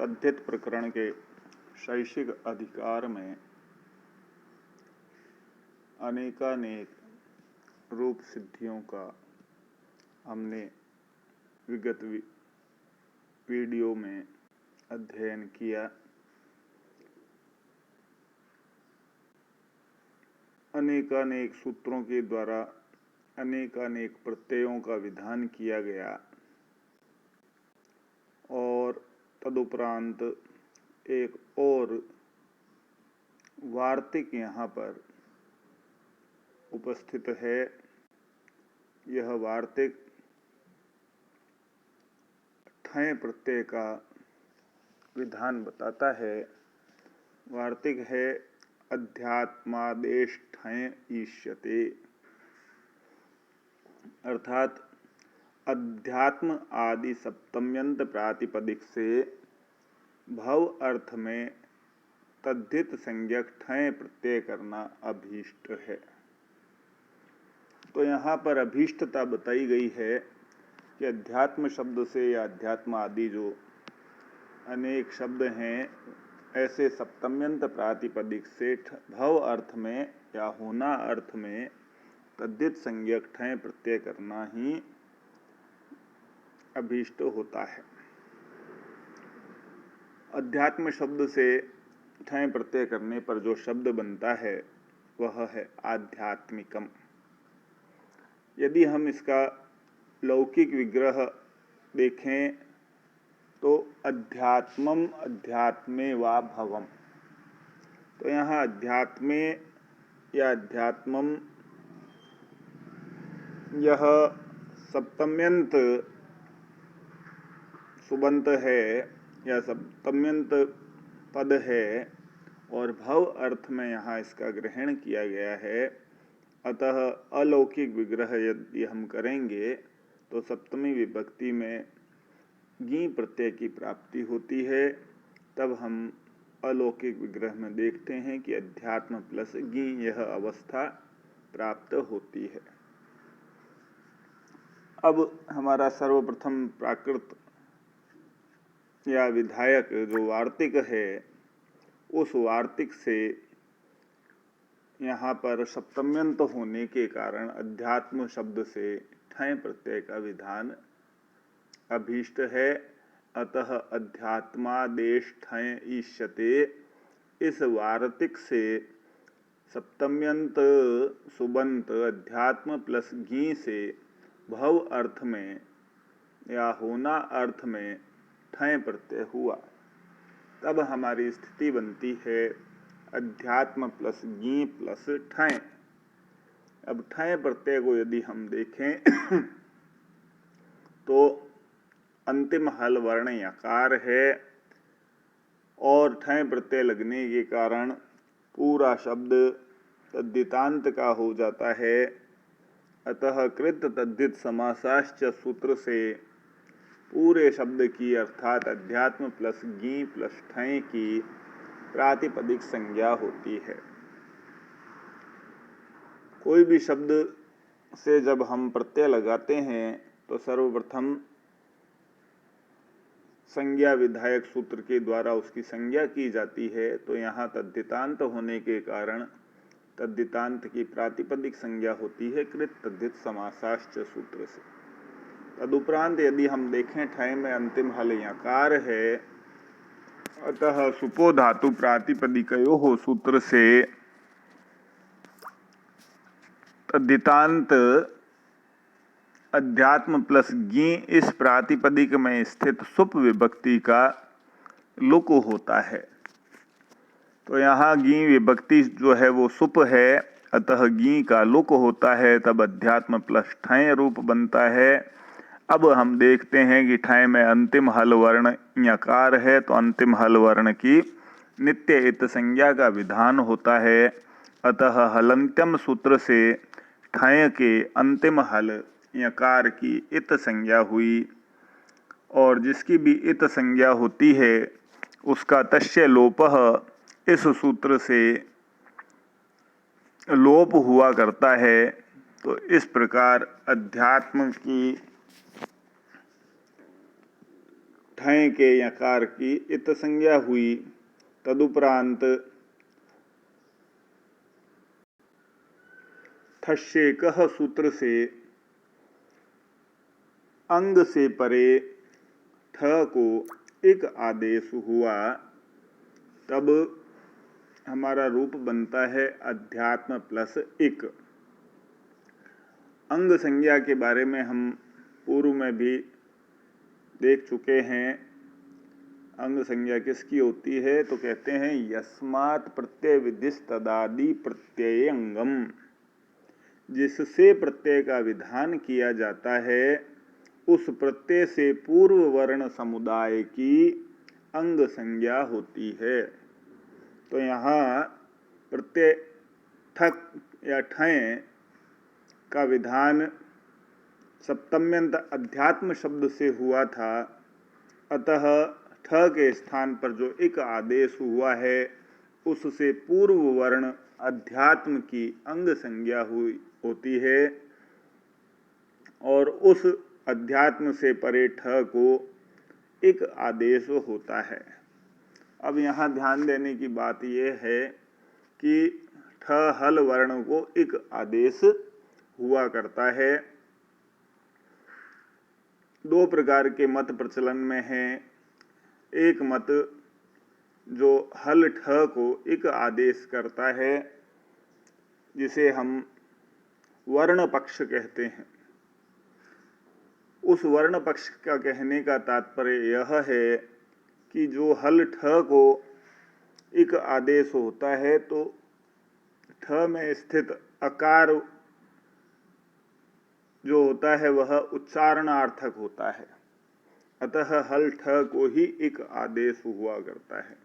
तद्धित प्रकरण के शैक्षिक अधिकार में अनेकानेक रूप सिद्धियों का हमने विगत वीडियो में अध्ययन किया। अनेकानेक सूत्रों के द्वारा अनेकानेक प्रत्ययों का विधान किया गया और तदुपरांत एक और वार्तिक यहाँ पर उपस्थित है। यह वार्तिक ठय प्रत्यय का विधान बताता है। वार्तिक है अध्यात्मादेश ठय ईष्यते, अर्थात अध्यात्म आदि सप्तम्यंत प्रातिपदिक से भव अर्थ में तद्धित संज्ञक ठय प्रत्यय करना अभीष्ट है। तो यहाँ पर अभीष्टता बताई गई है कि अध्यात्म शब्द से या अध्यात्म आदि जो अनेक शब्द हैं, ऐसे सप्तम्यंत प्रातिपदिक से भव अर्थ में या होना अर्थ में तद्धित संज्ञक ठय प्रत्यय करना ही अभीष्ट होता है। अध्यात्म शब्द से ठय प्रत्यय करने पर जो शब्द बनता है वह है आध्यात्मिकम। यदि हम इसका लौकिक विग्रह देखें तो अध्यात्मम अध्यात्मे वा भवम, तो यहाँ अध्यात्मे या अध्यात्मम यह सप्तम्यंत सुबंत है या सप्तम्यंत पद है और भव अर्थ में यहाँ इसका ग्रहण किया गया है। अतः अलौकिक विग्रह यदि हम करेंगे तो सप्तमी विभक्ति में गी प्रत्यय की प्राप्ति होती है। तब हम अलौकिक विग्रह में देखते हैं कि अध्यात्म प्लस गी यह अवस्था प्राप्त होती है। अब हमारा सर्वप्रथम प्राकृत या विधायक जो वार्तिक है, उस वार्तिक से यहाँ पर सप्तम्यंत होने के कारण अध्यात्म शब्द से ठय प्रत्यय का विधान अभीष्ट है। अतः अध्यात्मादेश ठय ईष्यते, इस वार्तिक से सप्तम्यंत सुबंत अध्यात्म प्लस घी से भव अर्थ में या होना अर्थ में ठय प्रत्यय हुआ। तब हमारी स्थिति बनती है अध्यात्म प्लस गी प्लस ठय। अब ठय प्रत्यय को यदि हम देखें तो अंतिम हल वर्ण यकार है और ठय प्रत्यय लगने के कारण पूरा शब्द तद्धितांत का हो जाता है। अतः कृत तद्धित समासाश्च सूत्र से पूरे शब्द की अर्थात अध्यात्म प्लस गी प्लस ठय की प्रातिपदिक संज्ञा होती है। कोई भी शब्द से जब हम प्रत्यय लगाते हैं तो सर्वप्रथम संज्ञा विधायक सूत्र के द्वारा उसकी संज्ञा की जाती है। तो यहाँ तद्धितांत होने के कारण तद्धितांत की प्रातिपदिक संज्ञा होती है कृत तद्धित समासाश्च सूत्र से। तदुपरांत यदि हम देखें ठय में अंतिम हल यकार है, अतः सुपो धातु प्रातिपदिकयोः सूत्र से तद्धितांत अध्यात्म प्लस गी इस प्रातिपदिक में स्थित सुप विभक्ति का लुक होता है। तो यहाँ गी विभक्ति जो है वो सुप है, अतः गी का लुक होता है, तब अध्यात्म प्लस ठय रूप बनता है। अब हम देखते हैं कि ठय में अंतिम हल वर्ण यकार है, तो अंतिम हल वर्ण की नित्य इत संज्ञा का विधान होता है। अतः हलंत्यम सूत्र से ठय के अंतिम हल यकार की इत संज्ञा हुई और जिसकी भी इत संज्ञा होती है उसका तस्य लोपः इस सूत्र से लोप हुआ करता है। तो इस प्रकार अध्यात्म की ठय के यकार की इत संज्ञा हुई। तदुपरांत ठस्येकः सूत्र से अंग से परे ठ को एक आदेश हुआ, तब हमारा रूप बनता है अध्यात्म प्लस एक। अंग संज्ञा के बारे में हम पूर्व में भी देख चुके हैं। अंग संज्ञा किसकी होती है? तो कहते हैं यस्मात् प्रत्यय विधिस् तदादि प्रत्यय अंगम। जिससे प्रत्यय का विधान किया जाता है उस प्रत्यय से पूर्व वर्ण समुदाय की अंग संज्ञा होती है। तो यहाँ प्रत्यय ठक या ठय का विधान सप्तम्यंत अध्यात्म शब्द से हुआ था, अतः ठ के स्थान पर जो एक आदेश हुआ है उससे पूर्व वर्ण अध्यात्म की अंग संज्ञा हुई होती है और उस अध्यात्म से परे ठ को एक आदेश होता है। अब यहाँ ध्यान देने की बात यह है कि ठ हल वर्ण को एक आदेश हुआ करता है। दो प्रकार के मत प्रचलन में हैं। एक मत जो हल ठ को एक आदेश करता है, जिसे हम वर्ण पक्ष कहते हैं। उस वर्ण पक्ष का कहने का तात्पर्य यह है कि जो हल ठ को एक आदेश होता है तो ठ में स्थित अकार जो होता है वह उच्चारणार्थक होता है, अतः हल ठ को ही एक आदेश हुआ करता है।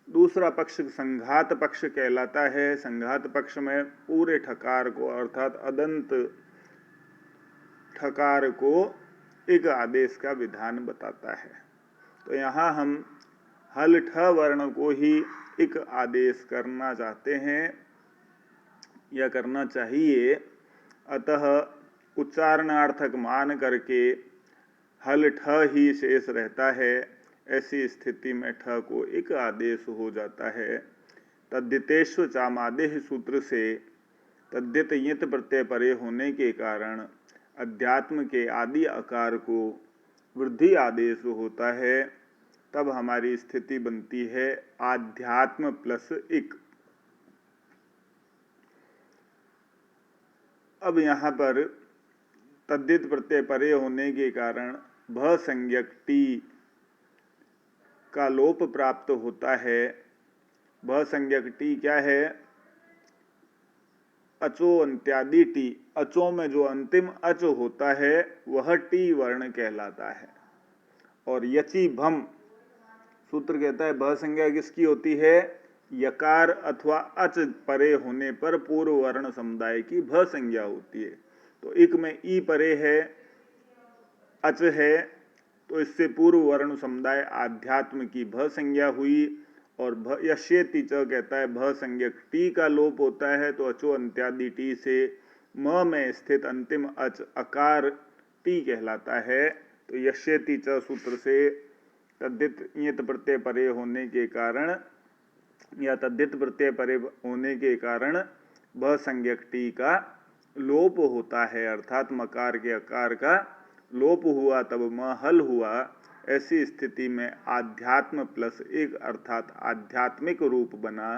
दूसरा पक्ष संघात पक्ष कहलाता है। संघात पक्ष में पूरे ठकार को अर्थात अदंत ठकार को एक आदेश का विधान बताता है। तो यहाँ हम हल ठ वर्ण को ही एक आदेश करना चाहते हैं या करना चाहिए, अतः उच्चारणार्थक मान करके हल ठ ही शेष रहता है। ऐसी स्थिति में ठ को एक आदेश हो जाता है। तद्धितेष्व चामादेह सूत्र से तद्धित यित प्रत्यय परे होने के कारण अध्यात्म के आदि आकार को वृद्धि आदेश होता है। तब हमारी स्थिति बनती है आध्यात्म प्लस एक। अब यहाँ पर तद्धित प्रत्यय परे होने के कारण भ संज्ञक टी का लोप प्राप्त होता है। भ संज्ञक टी क्या है? अचो अंत्यादि टी। अचो में जो अंतिम अच होता है वह टी वर्ण कहलाता है। और यचि भम सूत्र कहता है भ संज्ञा किसकी होती है? यकार अथवा अच परे होने पर पूर्व वर्ण समुदाय की भ संज्ञा होती है। तो इक में ई परे है, अच है, तो इससे पूर्व वर्ण समुदाय आध्यात्म की भ संज्ञा हुई। और यश्येति च कहता है भ संज्ञक टी का लोप होता है, तो अचो अंत्यादि टी से म में स्थित अंतिम अच अकार टी कहलाता है। तो यश्येति च सूत्र से तद्धित यित प्रत्यय परे होने के कारण या तद्धित प्रत्यय परे होने के कारण भ संज्ञक टी का लोप होता है, अर्थात मकार के आकार का लोप हुआ, तब म हल हुआ। ऐसी स्थिति में आध्यात्म प्लस एक अर्थात आध्यात्मिक रूप बना।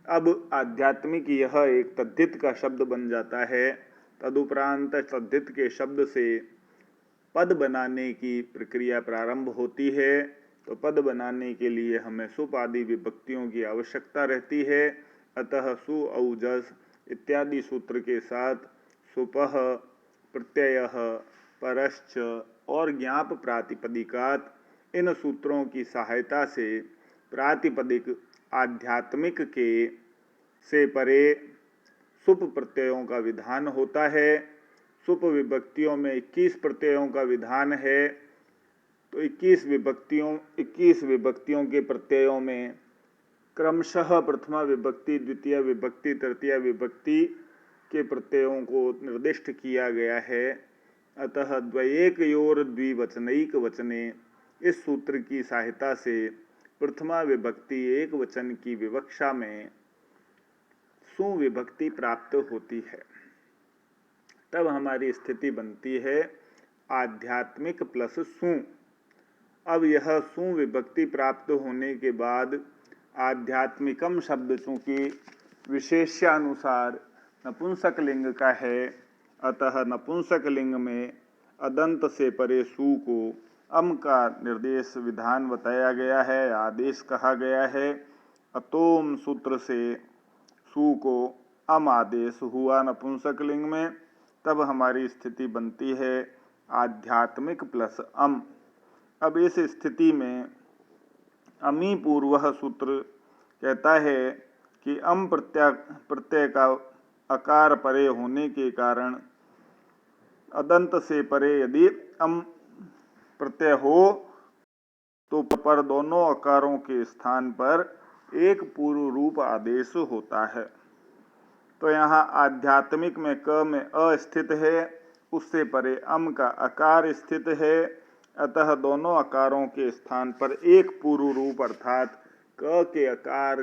अब आध्यात्मिक यह एक तद्धित का शब्द बन जाता है। तदुपरांत तद्धित के शब्द से पद बनाने की प्रक्रिया प्रारंभ होती है। तो पद बनाने के लिए हमें सुप आदि विभक्तियों की आवश्यकता रहती है। अतः सु औजस इत्यादि सूत्र के साथ सुपः, प्रत्ययः, परश्च और ज्ञाप प्रातिपदिकात, इन सूत्रों की सहायता से प्रातिपदिक आध्यात्मिक के से परे सुप प्रत्ययों का विधान होता है। सुप विभक्तियों में 21 प्रत्ययों का विधान है। तो 21 विभक्तियों के प्रत्ययों में क्रमशः प्रथमा विभक्ति, द्वितीय विभक्ति, तृतीय विभक्ति के प्रत्ययों को निर्दिष्ट किया गया है। अतः द्वयेकयोर द्विवचनैक वचने इस सूत्र की सहायता से प्रथमा विभक्ति एक वचन की विवक्षा में सुविभक्ति प्राप्त होती है। तब हमारी स्थिति बनती है आध्यात्मिक प्लस सु। अब यह सुविभक्ति प्राप्त होने के बाद आध्यात्मिकम शब्द चूंकि विशेष्यानुसार नपुंसक लिंग का है, अतः नपुंसक लिंग में अदंत से परे सु को अम का निर्देश विधान बताया गया है, आदेश कहा गया है। अतोम सूत्र से सु को अम आदेश हुआ नपुंसक लिंग में, तब हमारी स्थिति बनती है आध्यात्मिक प्लस अम। अब इस स्थिति में अमी पूर्व सूत्र कहता है कि अम प्रत्यय का अकार परे होने के कारण अदंत से परे यदि अम प्रत्यय हो तो पर दोनों अकारों के स्थान पर एक पूर्व रूप आदेश होता है। तो यहाँ आध्यात्मिक में क में अ स्थित है, उससे परे अम का अकार स्थित है, अतः दोनों अकारों के स्थान पर एक पूर्व रूप अर्थात क के अकार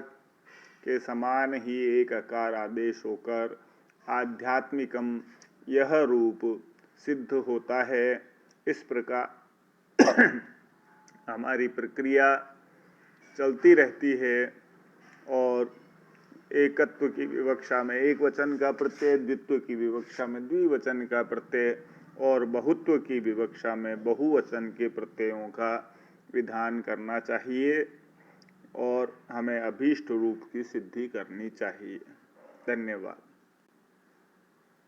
के समान ही एक अकार आदेश होकर आध्यात्मिकम यह रूप सिद्ध होता है। इस प्रकार हमारी प्रक्रिया चलती रहती है और एकत्व की विवक्षा में एक वचन का प्रत्यय, द्वित्व की विवक्षा में द्विवचन का प्रत्यय और बहुत्व की विवक्षा में बहुवचन के प्रत्ययों का विधान करना चाहिए और हमें अभीष्ट रूप की सिद्धि करनी चाहिए। धन्यवाद।